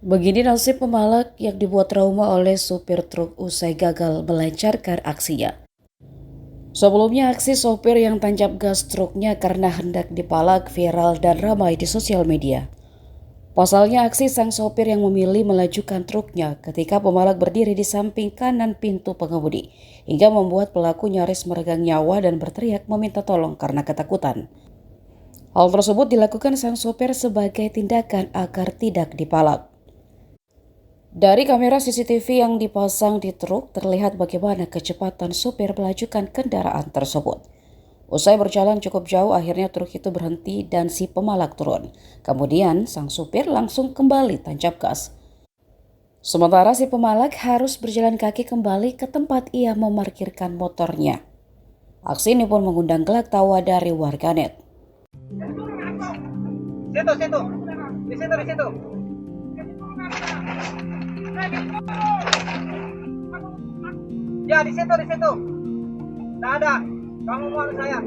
Begini nasib pemalak yang dibuat trauma oleh supir truk usai gagal melancarkan aksinya. Sebelumnya aksi sopir yang tancap gas truknya karena hendak dipalak viral dan ramai di sosial media. Pasalnya aksi sang sopir yang memilih melajukan truknya ketika pemalak berdiri di samping kanan pintu pengemudi hingga membuat pelaku nyaris meregang nyawa dan berteriak meminta tolong karena ketakutan. Hal tersebut dilakukan sang sopir sebagai tindakan agar tidak dipalak. Dari kamera CCTV yang dipasang di truk terlihat bagaimana kecepatan supir melajukan kendaraan tersebut. Usai berjalan cukup jauh, akhirnya truk itu berhenti dan si pemalak turun. Kemudian sang supir langsung kembali tancap gas. Sementara si pemalak harus berjalan kaki kembali ke tempat ia memarkirkan motornya. Aksi ini pun mengundang gelak tawa dari warganet. Di situ. Ya, di situ. Tidak ada. Kamu mau saya.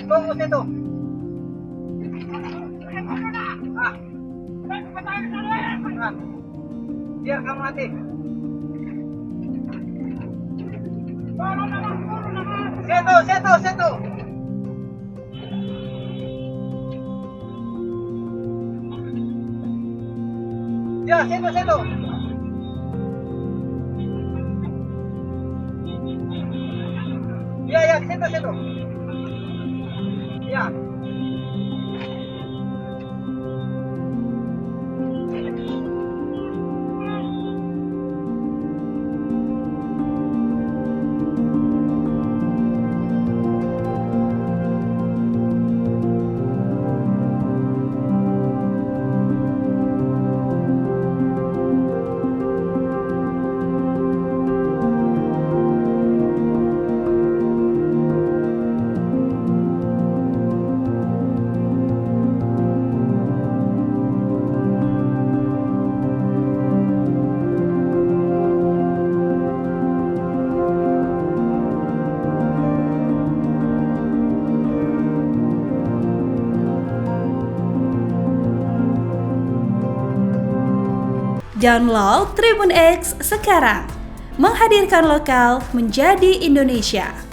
Tunggu situ. Biar kamu mati. Situ. Ya, situ. Ya, di situ. Ya. Download Tribun X sekarang, menghadirkan lokal menjadi Indonesia.